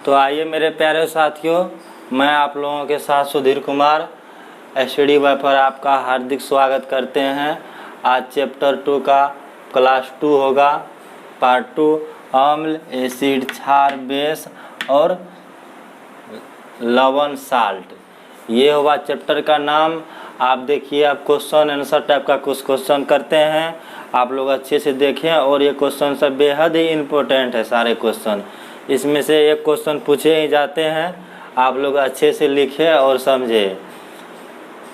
तो आइए मेरे प्यारे साथियों, मैं आप लोगों के साथ सुधीर कुमार एसडी वाई पर आपका हार्दिक स्वागत करते हैं। आज चैप्टर 2 का क्लास 2 होगा, पार्ट 2, अम्ल, एसिड, क्षार, बेस और लवण, साल्ट। ये होगा चैप्टर का नाम। आप देखिए, आप क्वेश्चन आंसर टाइप का कुछ क्वेश्चन करते हैं, आप लोग अच्छे से देखें। और ये क्वेश्चन सब बेहद ही इम्पोर्टेंट है, सारे क्वेश्चन। इसमें से एक क्वेश्चन पूछे ही जाते हैं, आप लोग अच्छे से लिखें और समझें।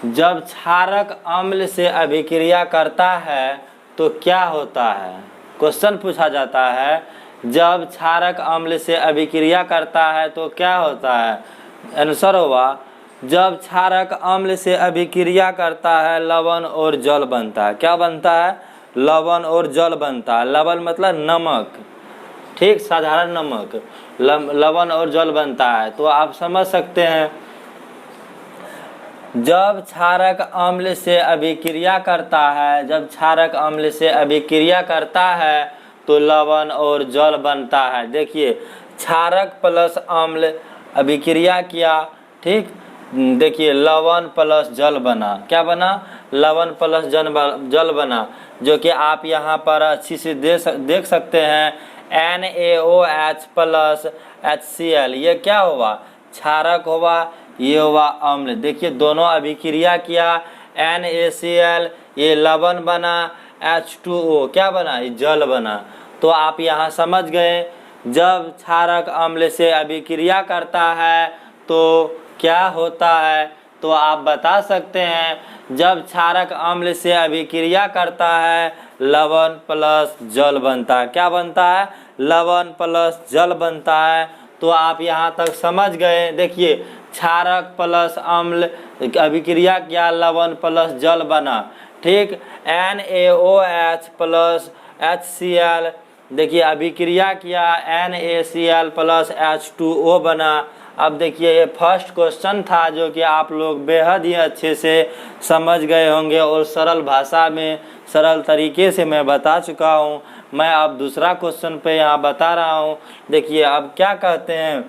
जब क्षारक अम्ल से अभिक्रिया करता है तो क्या होता है? क्वेश्चन पूछा जाता है, जब क्षारक अम्ल से अभिक्रिया करता है तो क्या होता है? आंसर होगा, जब क्षारक अम्ल से अभिक्रिया करता है लवण और जल बनता है। क्या बनता है? लवण और जल बनता है। लवण मतलब नमक, ठीक, साधारण नमक। लवण और जल बनता है। तो आप समझ सकते हैं, जब क्षारक अम्ल से अभिक्रिया करता है, जब क्षारक अम्ल से अभिक्रिया करता है तो लवण और जल बनता है। देखिए, क्षारक प्लस अम्ल अभिक्रिया किया, ठीक, देखिए लवण प्लस जल बना। क्या बना? लवण प्लस जल बना, जो कि आप यहाँ पर अच्छी से देख सकते हैं। NaOH प्लस HCl, ये क्या होगा? क्षारक होगा, ये होगा अम्ल। देखिए दोनों अभिक्रिया किया, NaCl ये लवण बना, H2O क्या बना? ये जल बना। तो आप यहाँ समझ गए, जब क्षारक अम्ल से अभिक्रिया करता है तो क्या होता है? तो आप बता सकते हैं, जब क्षारक अम्ल से अभिक्रिया करता है लवण प्लस जल बनता है। क्या बनता है? लवण प्लस जल बनता है। तो आप यहाँ तक समझ गए। देखिए, क्षारक प्लस अम्ल अभिक्रिया किया, लवण प्लस जल बना, ठीक। NaOH प्लस HCl, देखिए अभिक्रिया किया, NaCl प्लस H2O बना। अब देखिए, ये फर्स्ट क्वेश्चन था जो कि आप लोग बेहद ही अच्छे से समझ गए होंगे और सरल भाषा में, सरल तरीके से मैं बता चुका हूँ। मैं अब दूसरा क्वेश्चन पे यहाँ बता रहा हूँ। देखिए, अब क्या कहते हैं,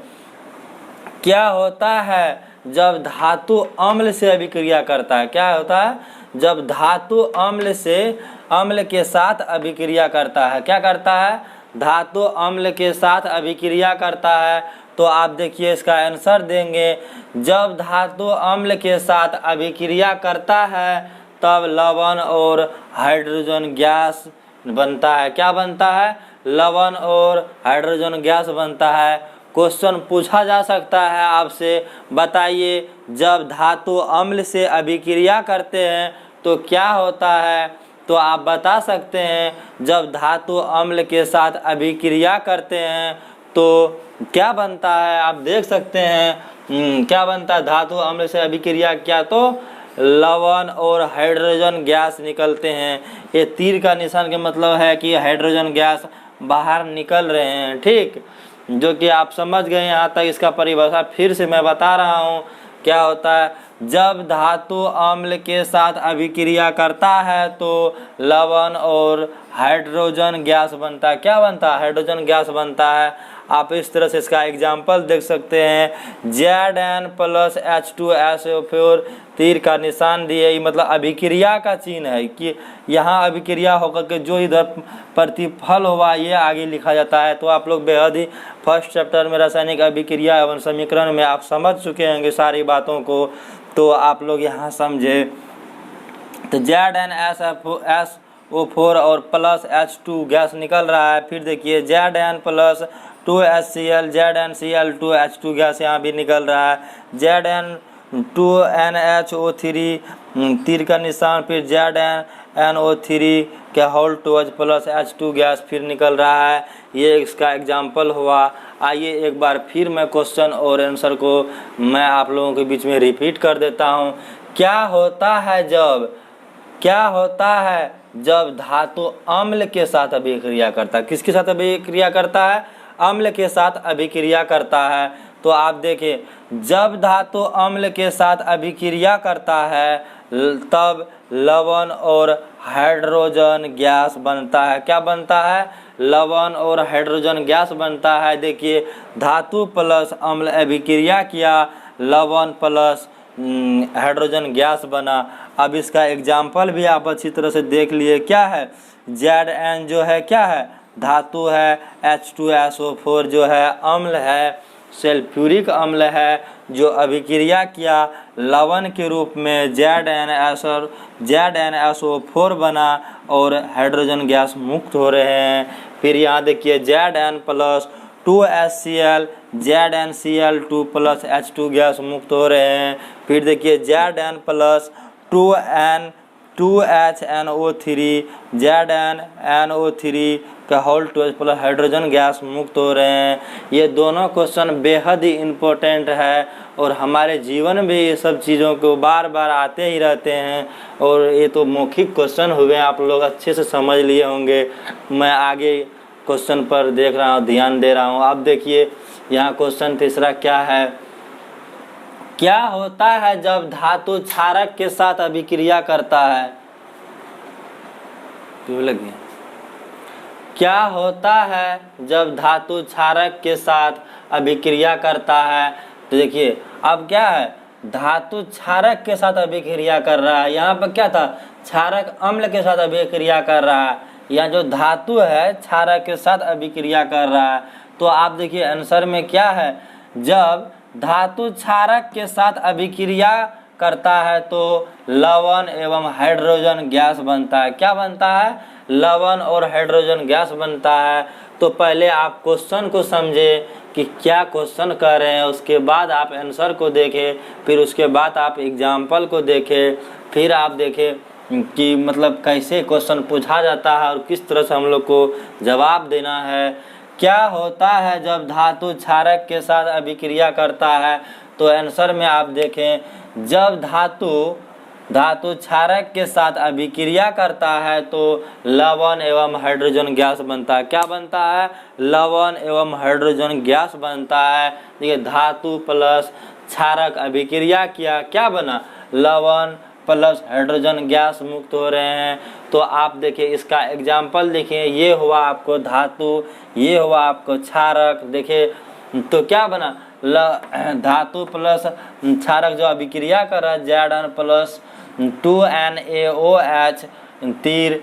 क्या होता है जब धातु अम्ल से अभिक्रिया करता है? क्या होता है जब धातु अम्ल के साथ अभिक्रिया करता है? क्या करता है? धातु अम्ल के साथ अभिक्रिया करता है। तो आप देखिए, इसका आंसर देंगे, जब धातु अम्ल के साथ अभिक्रिया करता है तब लवण और हाइड्रोजन गैस बनता है। क्या बनता है? लवण और हाइड्रोजन गैस बनता है। क्वेश्चन पूछा जा सकता है आपसे, बताइए जब धातु अम्ल से अभिक्रिया करते हैं तो क्या होता है? तो आप बता सकते हैं, जब धातु अम्ल के साथ अभिक्रिया करते हैं तो क्या बनता है? आप देख सकते हैं क्या बनता है? धातु अम्ल से अभिक्रिया किया तो लवण और हाइड्रोजन गैस निकलते हैं। ये तीर का निशान का मतलब है कि हाइड्रोजन गैस बाहर निकल रहे हैं, ठीक, जो कि आप समझ गए यहाँ तक। इसका परिभाषा फिर से मैं बता रहा हूँ, क्या होता है, जब धातु अम्ल के साथ अभिक्रिया करता है तो लवण और हाइड्रोजन गैस बनता है। क्या बनता है? हाइड्रोजन गैस बनता है। आप इस तरह से इसका एग्जाम्पल देख सकते हैं, Zn प्लस H2SO4, तीर का निशान दिए, ये मतलब अभिक्रिया का चिन्ह है कि यहाँ अभिक्रिया होकर के जो इधर प्रतिफल होगा ये आगे लिखा जाता है। तो आप लोग बेहद ही फर्स्ट चैप्टर में रासायनिक अभिक्रिया एवं समीकरण में आप समझ चुके होंगे सारी बातों को। तो आप लोग यहाँ समझे, तो ZnSO4 और प्लस H2 गैस निकल रहा है। फिर देखिए, Zn plus 2HCl, ZnCl2H2 gas यहाँ भी निकल रहा है। Zn2NHO3, तीर का निशान, फिर ZnNO3 के whole twos plus H2 gas फिर निकल रहा है। ये इसका एग्जाम्पल हुआ। आइए एक बार फिर मैं क्वेश्चन और आंसर को मैं आप लोगों के बीच में रिपीट कर देता हूँ। क्या होता है जब धातु अम्ल के साथ अभिक्रिया करता है? किसके साथ अभिक्रिया करता है? अम्ल के साथ अभिक्रिया करता है। तो आप देखिए, जब धातु अम्ल के साथ अभिक्रिया करता है तब लवण और हाइड्रोजन गैस बनता है। क्या बनता है? लवण और हाइड्रोजन गैस बनता है। देखिए धातु प्लस अम्ल अभिक्रिया किया, लवण प्लस हाइड्रोजन गैस बना। अब इसका एग्जाम्पल भी आप अच्छी तरह से देख लिए। क्या है? Zn जो है क्या है? धातु है। H2SO4 जो है अम्ल है, सल्फ्यूरिक अम्ल है, जो अभिक्रिया किया लवण के रूप में ZnSO4 बना और हाइड्रोजन गैस मुक्त हो रहे हैं। फिर यहाँ देखिए Zn plus 2HCl ZnCl2 plus H2 gas मुक्त हो रहे हैं। फिर देखिए Zn प्लस 2HNO3 ZnNO3 का होल 2 प्लस हाइड्रोजन गैस मुक्त हो रहे हैं। ये दोनों क्वेश्चन बेहद ही इम्पोर्टेंट है और हमारे जीवन में ये सब चीज़ों को बार बार आते ही रहते हैं। और ये तो मौखिक क्वेश्चन हुए, आप लोग अच्छे से समझ लिए होंगे। मैं आगे क्वेश्चन पर देख रहा हूँ, ध्यान दे रहा हूँ। अब देखिए यहाँ क्वेश्चन तीसरा क्या है? क्या होता है जब धातु क्षारक के साथ अभिक्रिया करता है? लगे क्या होता है जब धातु क्षारक के साथ अभिक्रिया करता है? तो देखिए अब क्या है, धातु क्षारक के साथ अभिक्रिया कर रहा है। यहाँ पर क्या था? क्षारक अम्ल के साथ अभिक्रिया कर रहा है। यहाँ जो धातु है क्षारक के साथ अभिक्रिया कर रहा है। तो आप देखिए आंसर में क्या है, जब धातु क्षारक के साथ अभिक्रिया करता है तो लवण एवं हाइड्रोजन गैस बनता है। क्या बनता है? लवण और हाइड्रोजन गैस बनता है। तो पहले आप क्वेश्चन को समझे कि क्या क्वेश्चन कर रहे हैं, उसके बाद आप आंसर को देखें, फिर उसके बाद आप एग्जाम्पल को देखें, फिर आप देखें कि मतलब कैसे क्वेश्चन पूछा जाता है और किस तरह से हम लोग को जवाब देना है। क्या होता है जब धातु क्षारक के साथ अभिक्रिया करता है? तो आंसर में आप देखें, जब धातु क्षारक के साथ अभिक्रिया करता है तो लवण एवं हाइड्रोजन गैस बनता है। क्या बनता है? लवण एवं हाइड्रोजन गैस बनता है। देखिए धातु प्लस क्षारक अभिक्रिया किया, क्या बना? लवण प्लस हाइड्रोजन गैस मुक्त हो रहे हैं। तो आप देखिए इसका एग्जाम्पल देखिए, ये हुआ आपको धातु, ये हुआ आपको क्षारक। देखिए तो क्या बना? धातु प्लस क्षारक जो अभिक्रिया कर रहा है Zn प्लस 2NaOH तीर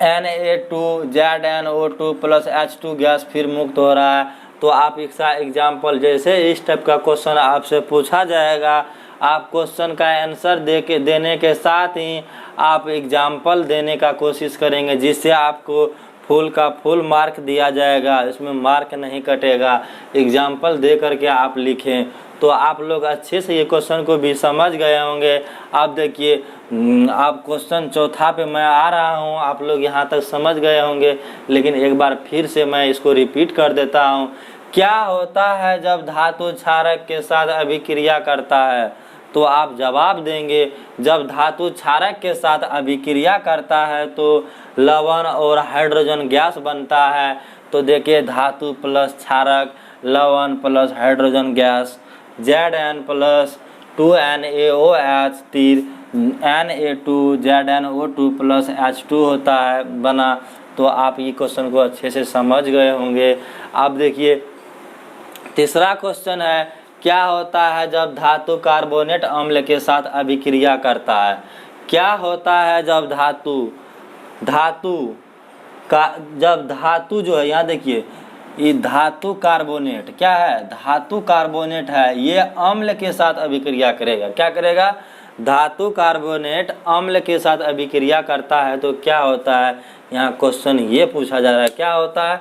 Na2 ZnO2 plus H2 gas फिर मुक्त हो रहा है। तो आप इसका एग्जाम्पल, जैसे इस टाइप का क्वेश्चन आपसे पूछा जाएगा, आप क्वेश्चन का आंसर देने के साथ ही आप एग्जाम्पल देने का कोशिश करेंगे, जिससे आपको फुल का फुल मार्क दिया जाएगा, इसमें मार्क नहीं कटेगा। एग्जाम्पल दे करके आप लिखें। तो आप लोग अच्छे से ये क्वेश्चन को भी समझ गए होंगे। आप देखिए आप क्वेश्चन चौथा पे मैं आ रहा हूँ, आप लोग यहाँ तक समझ गए होंगे, लेकिन एक बार फिर से मैं इसको रिपीट कर देता हूँ। क्या होता है जब धातु क्षारक के साथ अभिक्रिया करता है? तो आप जवाब देंगे, जब धातु क्षारक के साथ अभिक्रिया करता है तो लवण और हाइड्रोजन गैस बनता है। तो देखिए धातु प्लस क्षारक, लवण plus hydrogen gas, Zn plus 2NaOH तीर Na2 ZnO2 प्लस H2 होता है बना। तो आप ये क्वेश्चन को अच्छे से समझ गए होंगे। अब देखिए तीसरा क्वेश्चन है, क्या होता है जब धातु कार्बोनेट अम्ल के साथ अभिक्रिया करता है? क्या होता है जब धातु जो है, यहाँ देखिए ये धातु कार्बोनेट क्या है? धातु कार्बोनेट है, ये अम्ल के साथ अभिक्रिया करेगा। क्या करेगा? धातु कार्बोनेट अम्ल के साथ अभिक्रिया करता है तो क्या होता है? यहाँ क्वेश्चन ये पूछा जा रहा है, क्या होता है?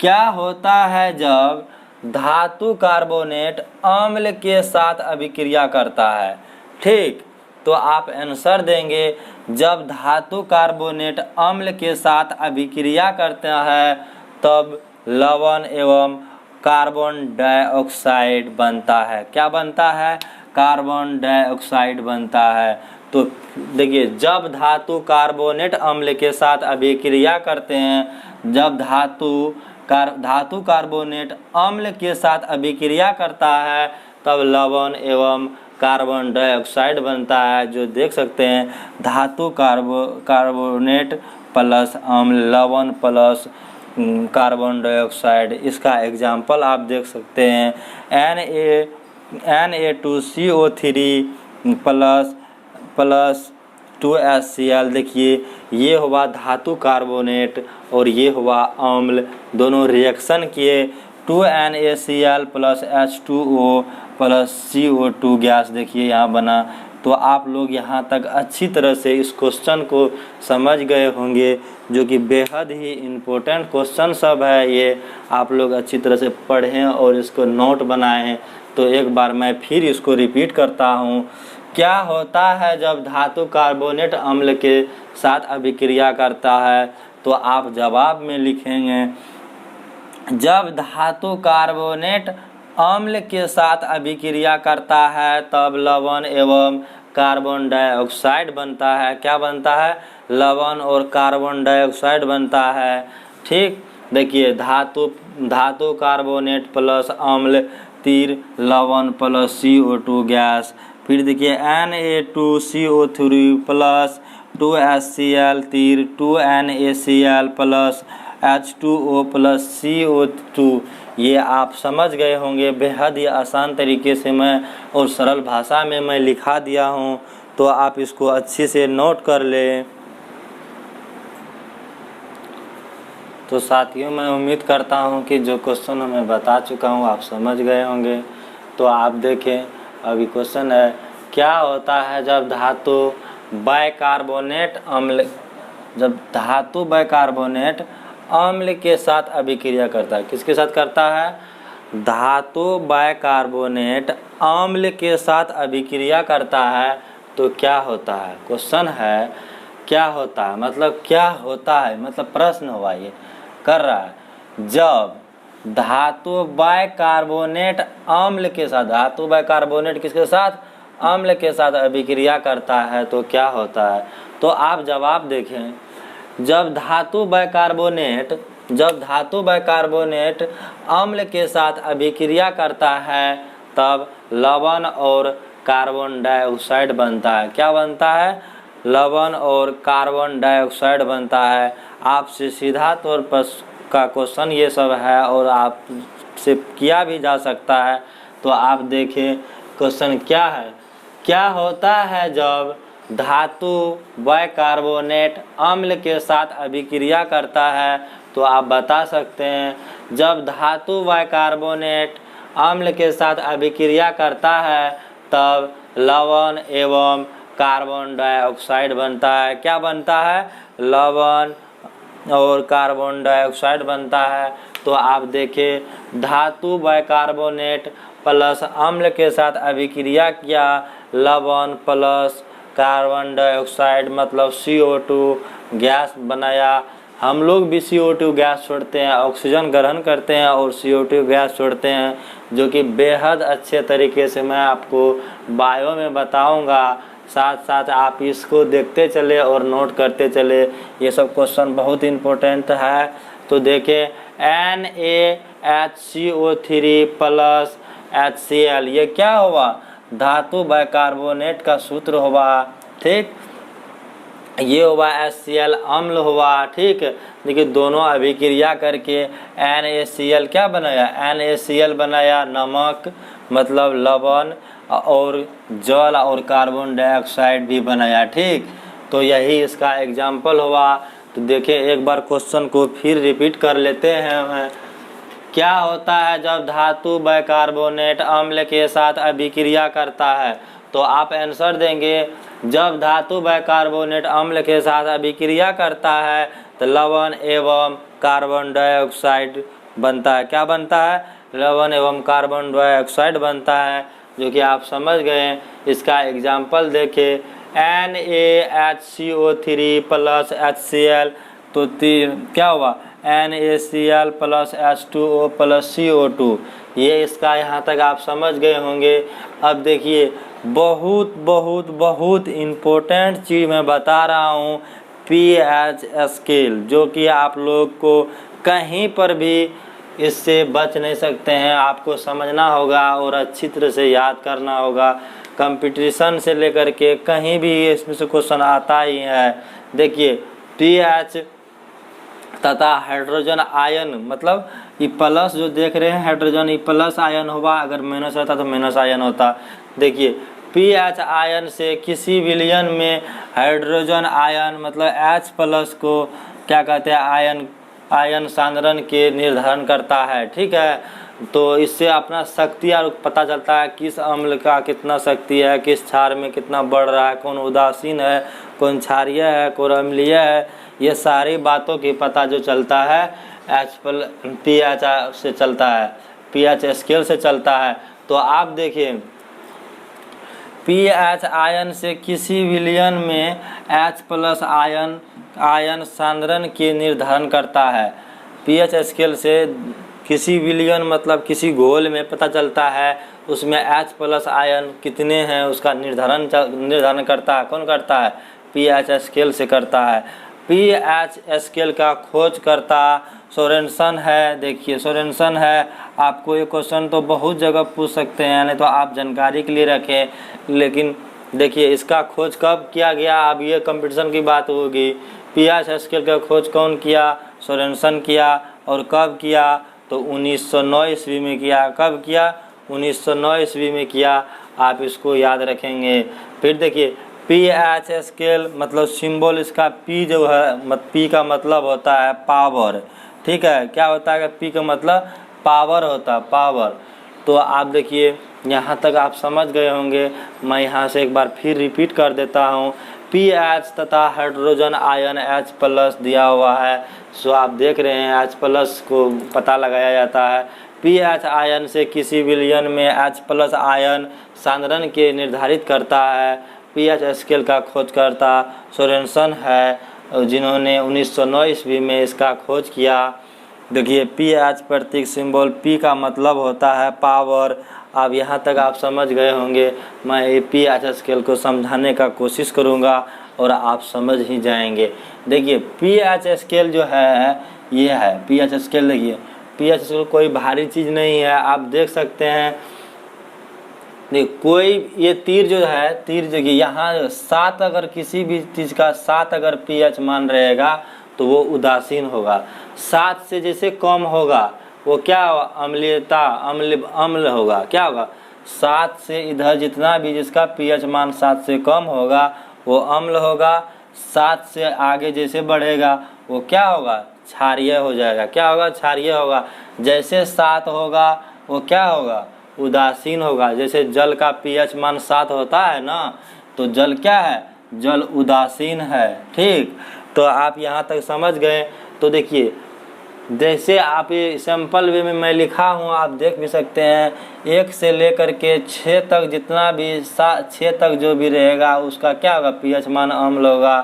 क्या होता है जब धातु कार्बोनेट अम्ल के साथ अभिक्रिया करता है? ठीक, तो आप आंसर देंगे, जब धातु कार्बोनेट अम्ल के साथ अभिक्रिया करता है तब लवण एवं कार्बन डाइऑक्साइड बनता है। क्या बनता है? कार्बन डाइऑक्साइड बनता है। तो देखिए जब धातु कार्बोनेट अम्ल के साथ अभिक्रिया करते हैं, जब धातु कार्बोनेट अम्ल के साथ अभिक्रिया करता है तब लवण एवं कार्बन डाइऑक्साइड बनता है, जो देख सकते हैं धातु कार्बोनेट प्लस अम्ल, लवण प्लस कार्बन डाइऑक्साइड। इसका एग्जाम्पल आप देख सकते हैं Na2CO3 प्लस 2HCl। देखिए ये हुआ धातु कार्बोनेट और ये हुआ अम्ल, दोनों रिएक्शन किए 2NaCl plus H2O plus CO2 gas देखिए यहाँ बना। तो आप लोग यहाँ तक अच्छी तरह से इस क्वेश्चन को समझ गए होंगे, जो कि बेहद ही इम्पोर्टेंट क्वेश्चन सब है। ये आप लोग अच्छी तरह से पढ़ें और इसको नोट बनाएं। तो एक बार मैं फिर इसको रिपीट करता हूँ। क्या होता है जब धातु कार्बोनेट अम्ल के साथ अभिक्रिया करता है? तो आप जवाब में लिखेंगे जब धातु कार्बोनेट अम्ल के साथ अभिक्रिया करता है तब लवण एवं कार्बन डाइऑक्साइड बनता है। क्या बनता है? लवण और कार्बन डाइऑक्साइड बनता है। ठीक, देखिए धातु कार्बोनेट प्लस अम्ल तीर लवण प्लस CO2 गैस। फिर देखिए Na2CO3 प्लस 2HCl तीर 2NaCl plus H2O plus CO2। ये आप समझ गए होंगे, बेहद ही आसान तरीके से मैं और सरल भाषा में मैं लिखा दिया हूँ। तो आप इसको अच्छे से नोट कर लें। तो साथियों, मैं उम्मीद करता हूँ कि जो क्वेश्चन मैं बता चुका हूँ आप समझ गए होंगे। तो आप देखें, अभी क्वेश्चन है क्या होता है जब धातु बाइकार्बोनेट अम्ल के साथ अभिक्रिया करता है? किसके साथ करता है? धातु बाइकार्बोनेट अम्ल के साथ अभिक्रिया करता है तो क्या होता है? क्वेश्चन है क्या होता है, मतलब क्या होता है, मतलब प्रश्न हुआ ये कर रहा है। जब धातु बाइकार्बोनेट अम्ल के साथ, धातु बाइकार्बोनेट किसके साथ? अम्ल के साथ अभिक्रिया करता है तो क्या होता है? तो आप जवाब देखें, जब धातु बाइकार्बोनेट अम्ल के साथ अभिक्रिया करता है तब लवण और कार्बन डाइऑक्साइड बनता है। क्या बनता है? लवण और कार्बन डाइऑक्साइड बनता है। आपसे सीधा तौर पर का क्वेश्चन ये सब है और आपसे किया भी जा सकता है। तो आप देखें क्वेश्चन क्या है। क्या होता है जब धातु बाइकार्बोनेट अम्ल के साथ अभिक्रिया करता है? तो आप बता सकते हैं जब धातु बाइकार्बोनेट अम्ल के साथ अभिक्रिया करता है तब लवण एवं कार्बन डाइऑक्साइड बनता है। क्या बनता है? लवण और कार्बन डाइऑक्साइड बनता है। तो आप देखें धातु बाइकार्बोनेट प्लस अम्ल के साथ अभिक्रिया किया, लवण प्लस कार्बन डाइऑक्साइड मतलब CO2 गैस बनाया। हम लोग भी CO2 गैस छोड़ते हैं, ऑक्सीजन ग्रहण करते हैं और CO2 गैस छोड़ते हैं, जो कि बेहद अच्छे तरीके से मैं आपको बायो में बताऊंगा। साथ साथ आप इसको देखते चले और नोट करते चले, ये सब क्वेश्चन बहुत इम्पोर्टेंट है। तो देखें NaHCO3 प्लस HCl, ये क्या हुआ? धातु बाइकार्बोनेट का सूत्र हुआ। ठीक, ये हुआ HCl अम्ल हुआ। ठीक, देखिए दोनों अभिक्रिया करके NaCl क्या बनाया? NaCl बनाया, नमक मतलब लवण और जल और कार्बन डाइऑक्साइड भी बनाया। ठीक, तो यही इसका एग्जाम्पल हुआ। तो देखिए एक बार क्वेश्चन को फिर रिपीट कर लेते हैं। क्या होता है जब धातु बाइकार्बोनेट अम्ल के साथ अभिक्रिया करता है? तो आप आंसर देंगे जब धातु बाइकार्बोनेट अम्ल के साथ अभिक्रिया करता है तो लवण एवं कार्बन डाइऑक्साइड बनता है। क्या बनता है? लवण एवं कार्बन डाइऑक्साइड बनता है, जो कि आप समझ गए। इसका एग्जाम्पल देखें NaHCO3 प्लस HCl, तो क्या हुआ? NaCl plus H2O plus CO2। ये इसका यहाँ तक आप समझ गए होंगे। अब देखिए बहुत इम्पोर्टेंट चीज़ मैं बता रहा हूँ, pH स्केल, जो कि आप लोग को कहीं पर भी इससे बच नहीं सकते हैं। आपको समझना होगा और अच्छी तरह से याद करना होगा। कंपटीशन से लेकर के कहीं भी इसमें से क्वेश्चन आता ही है। देखिए पीएच तथा हाइड्रोजन आयन, मतलब ये प्लस जो देख रहे हैं हाइड्रोजन, ये प्लस आयन होगा, अगर माइनस होता तो माइनस आयन होता। देखिए पीएच आयन से किसी विलयन में हाइड्रोजन आयन मतलब H प्लस को क्या कहते हैं, आयन सांद्रण के निर्धारण करता है। ठीक है, तो इससे अपना शक्ति और पता चलता है किस अम्ल का कितना शक्ति है, किस क्षार में कितना बढ़ रहा है, कौन उदासीन है, कौन क्षारीय है, कौन अम्लीय है, ये सारी बातों की पता जो चलता है पीएच से चलता है, पीएच स्केल से चलता है। तो आप देखिए पीएच आयन से किसी विलयन में H प्लस आयन सांद्रण के निर्धारण करता है। पीएच स्केल से किसी विलयन मतलब किसी घोल में पता चलता है उसमें H प्लस आयन कितने हैं, उसका निर्धारण करता है। कौन करता है? पीएच स्केल से करता है। पीएच स्केल का खोजकर्ता सोरेनसन है। देखिए सोरेनसन है, आपको ये क्वेश्चन तो बहुत जगह पूछ सकते हैं, नहीं तो आप जानकारी के लिए रखें। लेकिन देखिए इसका खोज कब किया गया, अब ये कंपटीशन की बात होगी। पीएच स्केल का खोज कौन किया? सोरेनसन किया। और कब किया? तो 1909 ईस्वी में किया। कब किया? 1909 ईस्वी में किया। आप इसको याद रखेंगे। फिर देखिए पीएच स्केल मतलब सिंबल इसका पी जो है, पी का मतलब होता है पावर। ठीक है, क्या होता है? पी का मतलब पावर होता है, पावर। तो आप देखिए यहाँ तक आप समझ गए होंगे। मैं यहाँ से एक बार फिर रिपीट कर देता हूँ। पीएच तथा हाइड्रोजन आयन H प्लस दिया हुआ है। सो आप देख रहे हैं H प्लस को पता लगाया जाता है। पीएच आयन से किसी विलयन में H प्लस आयन सांद्रण के निर्धारित करता है। पीएच स्केल का खोजकर्ता सोरेनसन है, जिन्होंने 1909 ईस्वी में इसका खोज किया। देखिए पीएच प्रतीक सिंबल पी का मतलब होता है पावर। अब यहाँ तक आप समझ गए होंगे। मैं ये पीएच स्केल को समझाने का कोशिश करूँगा और आप समझ ही जाएंगे। देखिए पीएच स्केल जो है ये है पीएच स्केल। देखिए पीएच स्केल कोई भारी चीज़ नहीं है, आप देख सकते हैं। देखिए कोई ये तीर जो है, तीर देखिए यहाँ 7, अगर किसी भी चीज़ का 7 अगर पीएच मान रहेगा तो वो उदासीन होगा। 7 से जैसे कम होगा वो क्या होगा? अम्लीयता, अम्ल होगा। क्या होगा? 7 से इधर जितना भी जिसका पीएच मान 7 से कम होगा वो अम्ल होगा। 7 से आगे जैसे बढ़ेगा वो क्या होगा? क्षारीय हो जाएगा। क्या होगा? क्षारीय होगा। जैसे 7 होगा वो क्या होगा? उदासीन होगा। जैसे जल का पीएच मान 7 होता है ना, तो जल क्या है? जल उदासीन है। ठीक, तो आप यहाँ तक समझ गए। तो देखिए जैसे आप ये सिंपल वे में मैं लिखा हूँ, आप देख भी सकते हैं। 1 से लेकर के 6 तक जितना भी 6 तक जो भी रहेगा उसका क्या होगा? पीएच मान अम्ल होगा,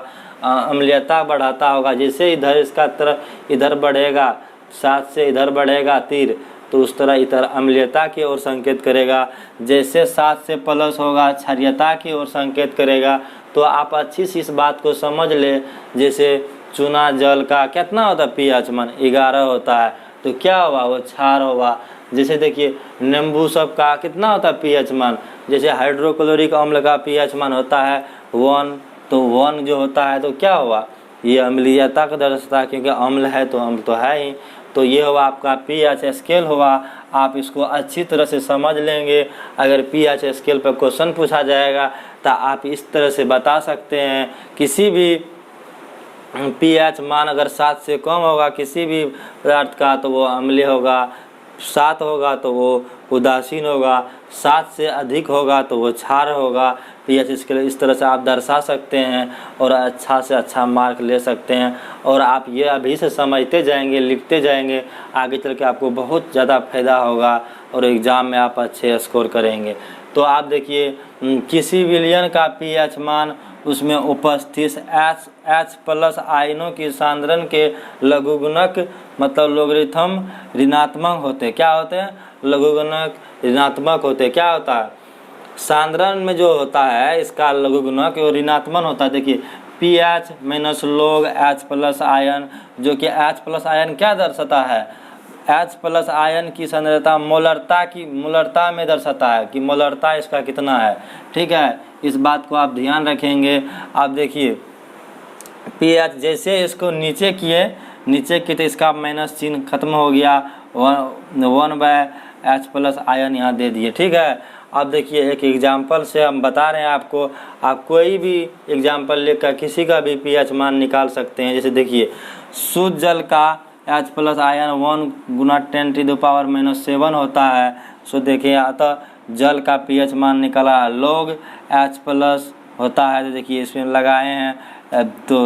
अम्लीयता बढ़ाता होगा। जैसे इधर इसका तरफ इधर बढ़ेगा, 7 से इधर बढ़ेगा तीर, तो उस तरह इधर अम्लीयता की ओर संकेत करेगा। जैसे 7 से प्लस होगा क्षारीयता की ओर संकेत करेगा। तो आप अच्छी सी इस बात को समझ ले। जैसे चूना जल का कितना होता है पीएच मान? 11 होता है, तो क्या होगा? वो क्षार होगा। जैसे देखिए नींबू सब का कितना होता है पीएच मान? जैसे हाइड्रोक्लोरिक अम्ल का पीएच मान होता है 1, तो 1 जो होता है तो क्या हुआ? ये अम्लीयता का दर्शाता है, क्योंकि अम्ल है तो अम्ल तो है ही। तो ये हुआ आपका पीएच स्केल हुआ। आप इसको अच्छी तरह से समझ लेंगे। अगर पीएच स्केल पर क्वेश्चन पूछा जाएगा तो आप इस तरह से बता सकते हैं। किसी भी पीएच मान अगर 7 से कम होगा किसी भी पदार्थ का तो वो अम्लीय होगा, 7 होगा तो वो उदासीन होगा, 7 से अधिक होगा तो वो क्षार होगा। पीएच स्केल इस तरह से आप दर्शा सकते हैं और अच्छा से अच्छा मार्क ले सकते हैं। और आप ये अभी से समझते जाएंगे, लिखते जाएंगे, आगे चल के आपको बहुत ज़्यादा फायदा होगा और एग्ज़ाम में आप अच्छे स्कोर करेंगे। तो आप देखिए किसी विलयन का पीएच मान उसमें उपस्थित H प्लस आयनों की सांद्रण के लघुगणक मतलब लोगरिथम ऋणात्मक होते। क्या होते हैं? लघुगणक ऋणात्मक होते। क्या होता है? सांद्रण में जो होता है इसका लघुगणक और ऋणात्मक होता है। देखिए pH minus log H plus ion, जो कि H प्लस आयन क्या दर्शाता है? H प्लस आयन की सांद्रता मोलरता में दर्शाता है कि मोलरता इसका कितना है। ठीक है, इस बात को आप ध्यान रखेंगे। आप देखिए pH जैसे इसको नीचे किए तो इसका माइनस चिन्ह खत्म हो गया, 1/H प्लस आयन यहाँ दे दिए। ठीक है, अब देखिए एक एग्जाम्पल से हम बता रहे हैं आपको, आप कोई भी एग्जाम्पल लेकर किसी का भी pH मान निकाल सकते हैं। जैसे देखिए शुद्ध जल का H प्लस आयन 1 × 10⁻⁻7 होता है। सो देखिए अतः जल का pH मान निकला log H प्लस होता है। तो देखिए इसमें लगाए हैं तो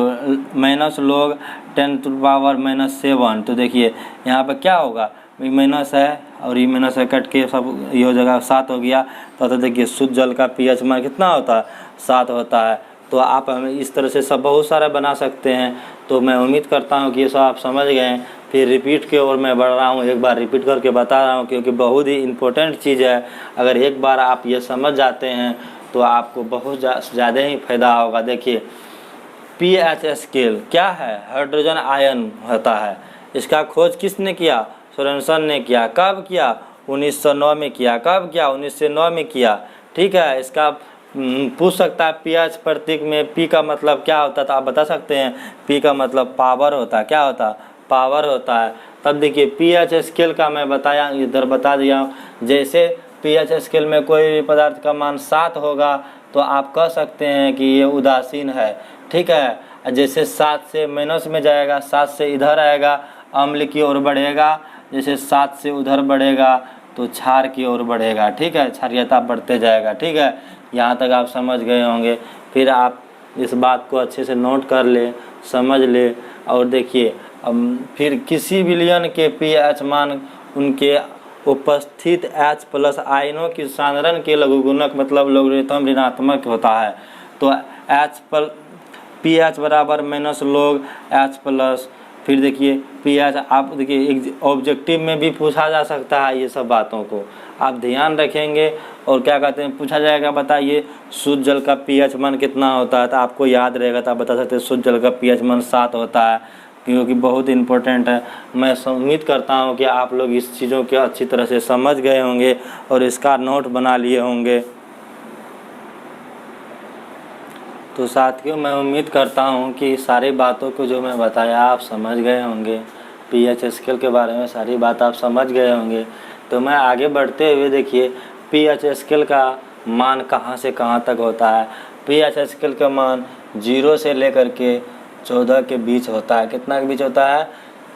-log 10⁻⁻7। तो देखिए यहाँ पर क्या होगा, माइनस है और ये माइनस है, कट के सब ये हो जाएगा 7 हो गया। तो देखिए शुद्ध जल का pH मान कितना होता है, 7 होता है। तो आप हमें इस तरह से सब बहुत सारा बना सकते हैं। तो मैं उम्मीद करता हूँ कि ये सब आप समझ गए हैं। फिर रिपीट की ओर मैं बढ़ रहा हूँ, एक बार रिपीट करके बता रहा हूँ क्योंकि बहुत ही इम्पोर्टेंट चीज़ है। अगर एक बार आप ये समझ जाते हैं तो आपको बहुत ज़्यादा ही फायदा होगा। देखिए pH स्केल क्या है, हाइड्रोजन आयन होता है। इसका खोज किसने किया, सोरेनसन ने किया। कब किया, 1909 में किया। कब किया, 1909 में किया। ठीक है, इसका पूछ सकता है pH प्रतीक में P का मतलब क्या होता है, तो आप बता सकते हैं P का मतलब पावर होता है। क्या होता है, पावर होता है। तब देखिए pH स्केल का मैं बताया, इधर बता दिया हूँ। जैसे pH स्केल में कोई भी पदार्थ का मान 7 होगा तो आप कह सकते हैं कि ये उदासीन है। ठीक है, जैसे 7 से माइनस में जाएगा, 7 से इधर आएगा, अम्ल की ओर बढ़ेगा। जैसे 7 से उधर बढ़ेगा तो क्षार की ओर बढ़ेगा। ठीक है, क्षारीयता बढ़ते जाएगा। ठीक है, यहाँ तक आप समझ गए होंगे। फिर आप इस बात को अच्छे से नोट कर ले, समझ ले। और देखिए फिर किसी विलयन के pH मान उनके उपस्थित H प्लस आयनों की सांद्रण के लघुगुणक मतलब लोगरिथम ऋणात्मक होता है। तो pH बराबर -log H प्लस। फिर देखिए pH, आप देखिए एक ऑब्जेक्टिव में भी पूछा जा सकता है। ये सब बातों को आप ध्यान रखेंगे और क्या कहते हैं पूछा जाएगा, बताइए शुद्ध जल का pH मान कितना होता है। तो आपको याद रहेगा तो आप बता सकते हैं शुद्ध जल का pH मान 7 होता है, क्योंकि बहुत इम्पोर्टेंट है। मैं उम्मीद करता हूँ कि आप लोग इस चीज़ों को अच्छी तरह से समझ गए होंगे और इसका नोट बना लिए होंगे। तो साथियों मैं उम्मीद करता हूँ कि सारी बातों को जो मैं बताया आप समझ गए होंगे। pH स्केल के बारे में सारी बात आप समझ गए होंगे। तो मैं आगे बढ़ते हुए देखिए pH स्केल का मान कहाँ से कहाँ तक होता है। pH स्केल का मान 0 से लेकर के 14 के बीच होता है। कितना के बीच होता है,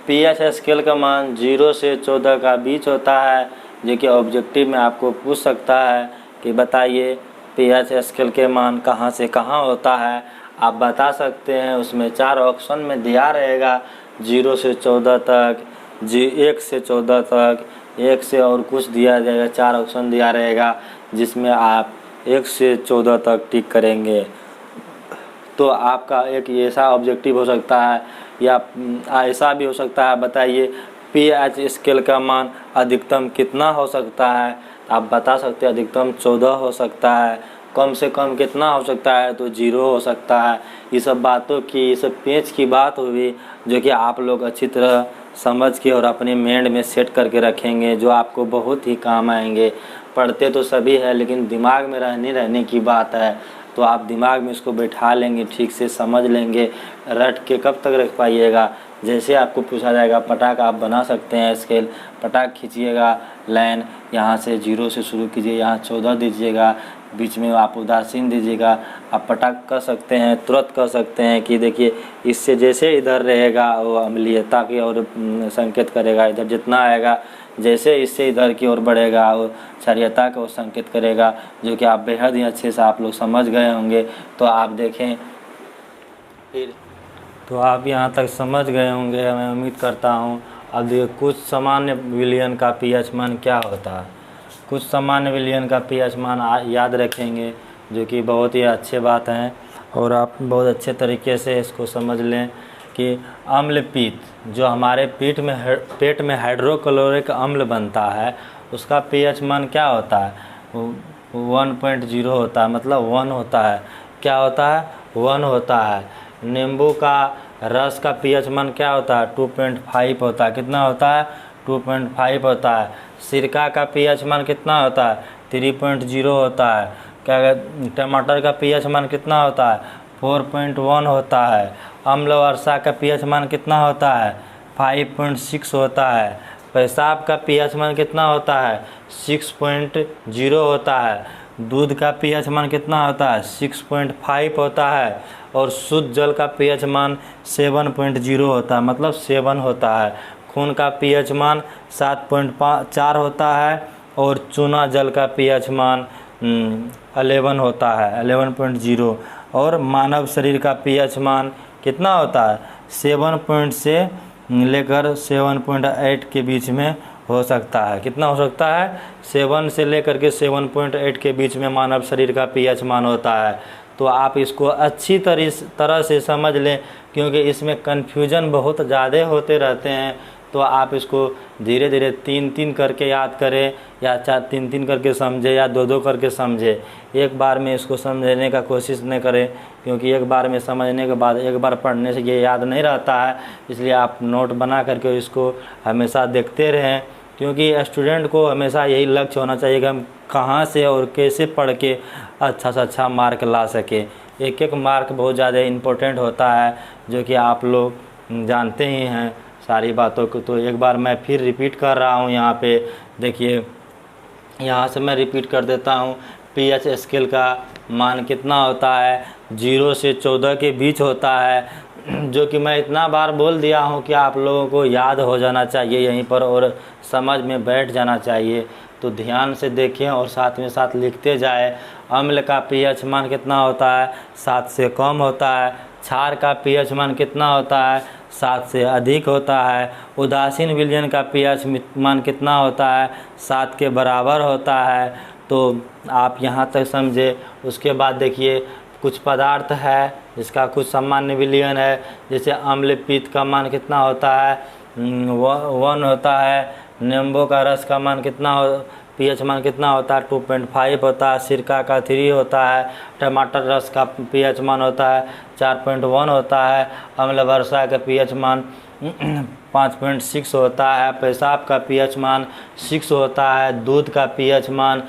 pH स्केल का मान 0 से 14 का बीच होता है। जो कि ऑब्जेक्टिव में आपको पूछ सकता है कि बताइए pH स्केल के मान कहाँ से कहाँ होता है। आप बता सकते हैं, उसमें 4 ऑप्शन में दिया रहेगा, 0 से 14 तक, 1 से 14 तक, 1 से और कुछ दिया जाएगा। 4 ऑप्शन दिया रहेगा जिसमें आप 1 से 14 तक टिक करेंगे तो आपका एक ऐसा ऑब्जेक्टिव हो सकता है या ऐसा भी हो सकता है, बताइए pH स्केल का मान अधिकतम कितना हो सकता है। आप बता सकते हैं अधिकतम 14 हो सकता है, कम से कम कितना हो सकता है, तो 0 हो सकता है। ये सब बातों की, ये सब पेज की बात हुई जो कि आप लोग अच्छी तरह समझ के और अपने माइंड में सेट करके रखेंगे, जो आपको बहुत ही काम आएंगे। पढ़ते तो सभी है लेकिन दिमाग में रहने की बात है। तो आप दिमाग में इसको बैठा लेंगे, ठीक से समझ लेंगे। रट के कब तक रख पाइएगा, जैसे आपको पूछा जाएगा पटाख आप बना सकते हैं स्केल। पटाख खींचिएगा, लाइन यहाँ से 0 से शुरू कीजिए, यहाँ 14 दीजिएगा, बीच में आप उदासीन दीजिएगा। आप पटाख कर सकते हैं, तुरंत कर सकते हैं कि देखिए इससे जैसे इधर रहेगा वो अम्लीयता की ओर संकेत करेगा, इधर जितना आएगा जैसे इससे इधर की ओर बढ़ेगा वो क्षारीयता को संकेत करेगा, जो कि आप बेहद ही अच्छे से आप लोग समझ गए होंगे। तो आप देखें फिर, तो आप यहाँ तक समझ गए होंगे मैं उम्मीद करता हूँ। अब देखिए कुछ सामान्य विलयन का pH मान क्या होता है। कुछ सामान्य विलयन का pH मान याद रखेंगे, जो कि बहुत ही अच्छे बात हैं और आप बहुत अच्छे तरीके से इसको समझ लें कि अम्ल पित्त, जो हमारे पेट में हाइड्रोक्लोरिक अम्ल बनता है, उसका pH मान क्या होता है, 1.0 होता है, मतलब 1 होता है। क्या होता है, 1 होता है। नींबू का रस का pH मान क्या होता है, 2.5 होता है। कितना होता है, 2.5 होता है। सिरका का pH मान कितना होता है? 3.0 होता है। क्या टमाटर का pH मान कितना होता है? 4.1 होता है। अम्ल वर्षा का pH मान कितना होता है? 5.6 होता है। पेशाब का pH मान कितना होता है? 6.0 होता है। दूध का pH मान कितना होता है? 6.5 होता है। और शुद्ध जल का pH मान 7.0 होता है, मतलब 7 होता है। खून का pH मान 7.4 होता है और चूना जल का pH मान 11 होता है, 11.0। और मानव शरीर का pH मान कितना होता है? 7 से लेकर 7.8 के बीच में हो सकता है। कितना हो सकता है? 7 से लेकर के 7.8 के बीच में मानव शरीर का pH मान होता है। तो आप इसको अच्छी तरह से समझ लें, क्योंकि इसमें कन्फ्यूजन बहुत ज़्यादा होते रहते हैं। तो आप इसको धीरे धीरे 3-3 करके याद करें, या 3-3 करके समझे, या 2-2 करके समझे। एक बार में इसको समझने का कोशिश न करें, क्योंकि एक बार में समझने के बाद एक बार पढ़ने से ये याद नहीं रहता है। इसलिए आप नोट बना करके इसको हमेशा देखते रहें, क्योंकि स्टूडेंट को हमेशा यही लक्ष्य होना चाहिए कि हम कहाँ से और कैसे पढ़ के अच्छा से अच्छा मार्क ला सके। एक एक मार्क बहुत ज़्यादा इम्पोर्टेंट होता है, जो कि आप लोग जानते ही हैं सारी बातों को। तो एक बार मैं फिर रिपीट कर रहा हूँ। यहाँ पे देखिए, यहाँ से मैं रिपीट कर देता हूँ। pH स्केल का मान कितना होता है? 0 से 14 के बीच होता है, जो कि मैं इतना बार बोल दिया हूँ कि आप लोगों को याद हो जाना चाहिए यहीं पर, और समझ में बैठ जाना चाहिए। तो ध्यान से देखें और साथ में साथ लिखते जाए। अम्ल का pH मान कितना होता है? 7 से कम होता है। क्षार का pH मान कितना होता है? 7 से अधिक होता है। उदासीन विलयन का pH मान कितना होता है? 7 के बराबर होता है। तो आप यहाँ तक समझे। उसके बाद देखिए, कुछ पदार्थ है जिसका कुछ सामान्य विलयन है, जैसे अम्ल पित्त का मान कितना होता है? 1 होता है। नींबू का रस का मान कितना pH मान कितना होता है? 2.5 होता है। सिरका का 3 होता है। टमाटर रस का pH मान होता है 4.1 होता है। अम्ल वर्षा का pH मान 5.6 होता है। पेशाब का pH मान 6 होता है। दूध का pH मान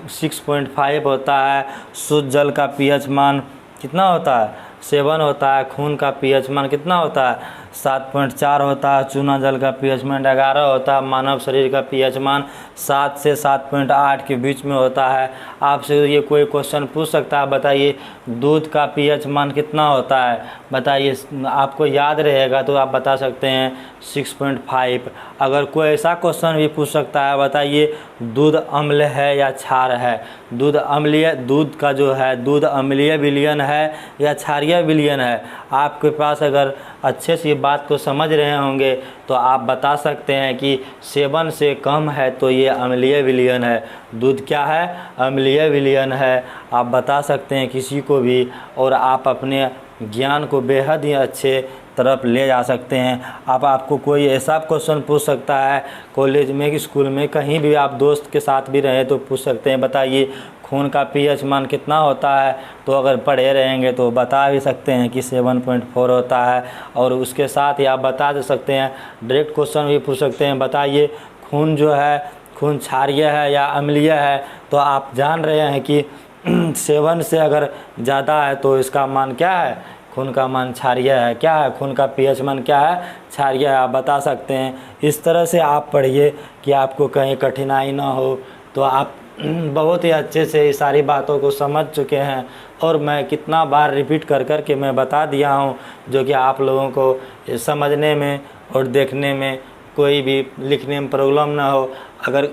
6.5 होता है। शुद्ध जल का pH मान कितना होता है? 7 होता है। खून का pH मान कितना होता है? 7.4 होता है। चूना जल का pH मान 11 होता है। मानव शरीर का pH मान 7 से 7.8 के बीच में होता है। आपसे ये कोई क्वेश्चन पूछ सकता है, बताइए दूध का pH मान कितना होता है? बताइए, आपको याद रहेगा तो आप बता सकते हैं 6.5। अगर कोई ऐसा क्वेश्चन भी पूछ सकता है, बताइए दूध अम्ल है या क्षार है? दूध अम्लीय, दूध का जो है दूध अम्लीय विलयन है या क्षारीय विलयन है? आपके पास अगर अच्छे से बात को समझ रहे होंगे तो आप बता सकते हैं कि 7 से कम है तो ये अम्लीय विलयन है। दूध क्या है? अम्लीय विलयन है। आप बता सकते हैं किसी को भी, और आप अपने ज्ञान को बेहद ही अच्छे तरफ ले जा सकते हैं। अब आपको कोई ऐसा क्वेश्चन पूछ सकता है कॉलेज में, कि स्कूल में, कहीं भी आप दोस्त के साथ भी रहें तो पूछ सकते हैं, बताइए खून का pH मान कितना होता है? तो अगर पढ़े रहेंगे तो बता भी सकते हैं कि 7.4 होता है। और उसके साथ ही आप बता दे सकते हैं, डायरेक्ट क्वेश्चन भी पूछ सकते हैं, बताइए खून जो है, खून क्षारीय है या अम्लीय है? तो आप जान रहे हैं कि 7 से अगर ज़्यादा है तो इसका मान क्या है? खून का मान क्षारीय है। क्या है? खून का pH मान क्या है? क्षारीय है। आप बता सकते हैं। इस तरह से आप पढ़िए कि आपको कहीं कठिनाई ना हो। तो आप बहुत ही अच्छे से ये सारी बातों को समझ चुके हैं, और मैं कितना बार रिपीट कर कर के मैं बता दिया हूँ, जो कि आप लोगों को समझने में और देखने में कोई भी लिखने में प्रॉब्लम ना हो। अगर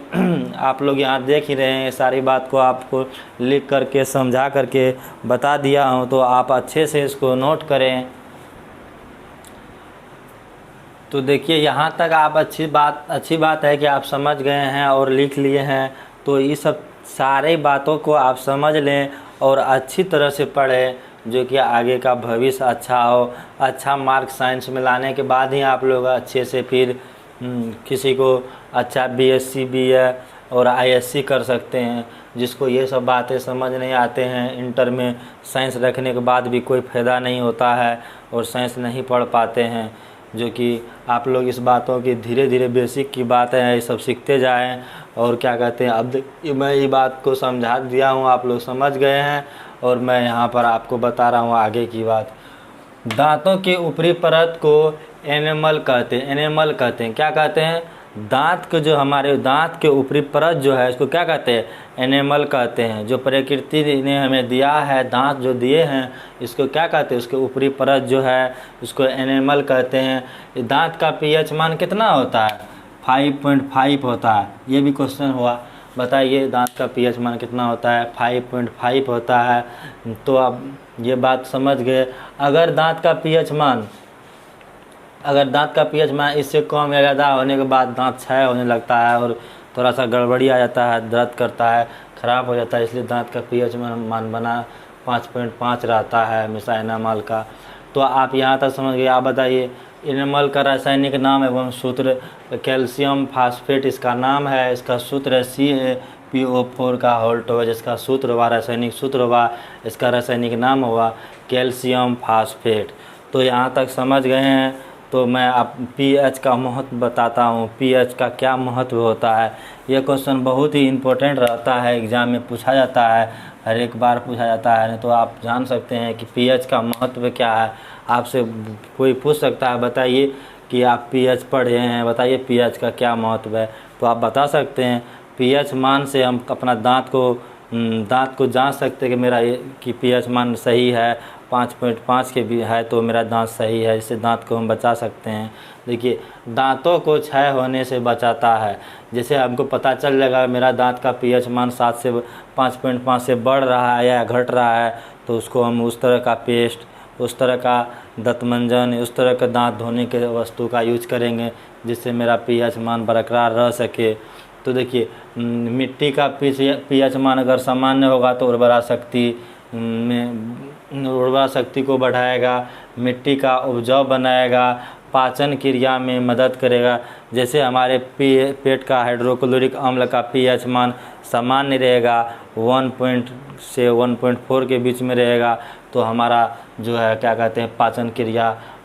आप लोग यहाँ देख ही रहे हैं, सारी बात को आपको लिख करके समझा करके बता दिया हूँ, तो आप अच्छे से इसको नोट करें। तो देखिए, यहाँ तक आप अच्छी बात है कि आप समझ गए हैं और लिख लिए हैं। तो ये सब सारे बातों को आप समझ लें और अच्छी तरह से पढ़ें, जो कि आगे का भविष्य अच्छा हो। अच्छा मार्क साइंस में लाने के बाद ही आप लोग अच्छे से फिर किसी को अच्छा BSc BA और ISc कर सकते हैं। जिसको ये सब बातें समझ नहीं आते हैं, इंटर में साइंस रखने के बाद भी कोई फ़ायदा नहीं होता है और साइंस नहीं पढ़ पाते हैं। जो कि आप लोग इस बातों की धीरे धीरे बेसिक की बात है ये सब सीखते जाएं। और क्या कहते हैं, अब मैं ये बात को समझा दिया हूँ, आप लोग समझ गए हैं और मैं यहाँ पर आपको बता रहा हूँ आगे की बात। दांतों की ऊपरी परत को एनेमल कहते हैं। एनेमल कहते हैं, क्या कहते हैं, दांत के जो हमारे दांत के ऊपरी परत जो है इसको क्या कहते हैं, एनेमल कहते हैं। जो प्रकृति ने हमें दिया है, दांत जो दिए हैं इसको क्या कहते हैं, उसके ऊपरी परत जो है उसको एनेमल कहते हैं। दांत का पीएच मान कितना होता है, 5.5 होता है। ये भी क्वेश्चन हुआ, बताइए दांत का पीएच मान कितना होता है, 5.5 होता है। तो अब ये बात समझ गए। अगर दांत का पीएच मान इससे कम या ज़्यादा होने के बाद दांत क्षय होने लगता है और थोड़ा सा गड़बड़ी आ जाता है, दर्द करता है, ख़राब हो जाता है, इसलिए दांत का पीएच मान बना 5.5 रहता है हमेशा एनामल का। तो आप यहाँ तक समझ गए। आप बताइए एनामल का रासायनिक नाम एवं सूत्र, कैल्शियम फास्फेट इसका नाम है, इसका सूत्र है CaPO4 का होल्ट हुआ, जिसका सूत्र हुआ रासायनिक सूत्र हुआ, इसका रासायनिक नाम हुआ कैल्शियम फास्फेट। तो यहाँ तक समझ गए हैं। तो मैं आप पीएच का महत्व बताता हूँ, पीएच का क्या महत्व होता है। ये क्वेश्चन बहुत ही इम्पोर्टेंट रहता है, एग्ज़ाम में पूछा जाता है, हर एक बार पूछा जाता है। तो आप जान सकते हैं कि पीएच का महत्व क्या है। आपसे कोई पूछ सकता है, बताइए कि आप पीएच पढ़े हैं, बताइए पीएच का क्या महत्व है, तो आप बता सकते हैं। पीएच मान से हम अपना दांत को जांच सकते हैं कि मेरा कि पीएच मान सही है, 5.5 के भी है तो मेरा दांत सही है, इससे दांत को हम बचा सकते हैं। देखिए दांतों को क्षय होने से बचाता है। जैसे हमको पता चल जाएगा मेरा दांत का पीएच मान 7 से 5.5 से बढ़ रहा है या घट रहा है, तो उसको हम उस तरह का पेस्ट, उस तरह का दंतमंजन, उस तरह का दांत धोने के वस्तु का यूज करेंगे जिससे मेरा पीएच मान बरकरार रह सके। तो देखिए मिट्टी का पीएच मान अगर सामान्य होगा तो उर्वरा शक्ति को बढ़ाएगा, मिट्टी का उपजाऊ बनाएगा, पाचन क्रिया में मदद करेगा। जैसे हमारे पेट का हाइड्रोक्लोरिक अम्ल का पीएच मान सामान्य रहेगा, 1 से 1.4 के बीच में रहेगा, तो हमारा जो है क्या कहते हैं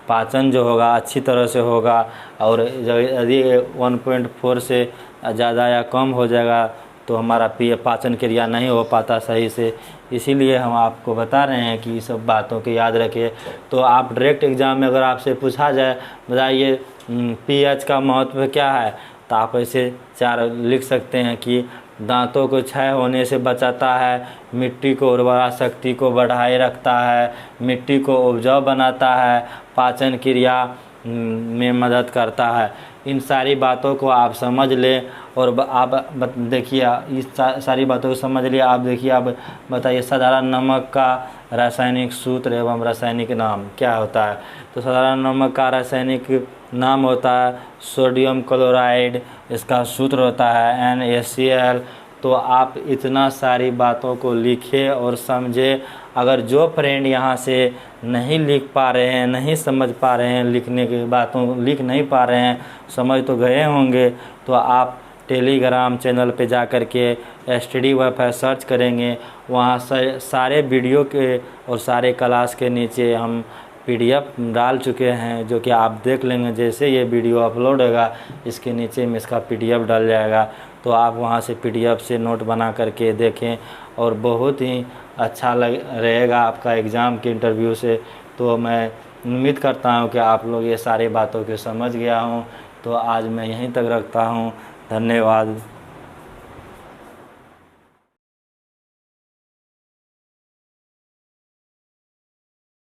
पाचन जो होगा अच्छी तरह से होगा। और यदि 1.4 से ज़्यादा या कम हो जाएगा तो हमारा पाचन क्रिया नहीं हो पाता सही से। इसीलिए हम आपको बता रहे हैं कि ये सब बातों को याद रखिए। तो आप डायरेक्ट एग्ज़ाम में अगर आपसे पूछा जाए बताइए पीएच का महत्व क्या है, तो आप ऐसे 4 लिख सकते हैं कि दांतों को क्षय होने से बचाता है, मिट्टी को उर्वरा शक्ति को बढ़ाए रखता है, मिट्टी को उपजाऊ बनाता है, पाचन क्रिया में मदद करता है। इन सारी बातों को आप समझ लें और आप देखिए इस सारी बातों को समझ लिया। आप देखिए, आप बताइए साधारण नमक का रासायनिक सूत्र एवं रासायनिक नाम क्या होता है। तो साधारण नमक का रासायनिक नाम होता है सोडियम क्लोराइड, इसका सूत्र होता है NaCl। तो आप इतना सारी बातों को लिखे और समझे। अगर जो फ्रेंड यहाँ से नहीं लिख पा रहे हैं, नहीं समझ पा रहे हैं, लिखने की बातों लिख नहीं पा रहे हैं, समझ तो गए होंगे, तो आप टेलीग्राम चैनल पे जा कर के STD वाईफाई सर्च करेंगे, वहाँ सारे वीडियो के और सारे क्लास के नीचे हम PDF डाल चुके हैं, जो कि आप देख लेंगे। जैसे ये वीडियो अपलोड होगा इसके नीचे में इसका PDF डल जाएगा, तो आप वहाँ से PDF से नोट बना करके देखें और बहुत ही अच्छा रहेगा आपका एग्ज़ाम के इंटरव्यू से। तो मैं उम्मीद करता हूँ कि आप लोग ये सारी बातों को समझ गया हूँ। तो आज मैं यहीं तक रखता हूँ। धन्यवाद।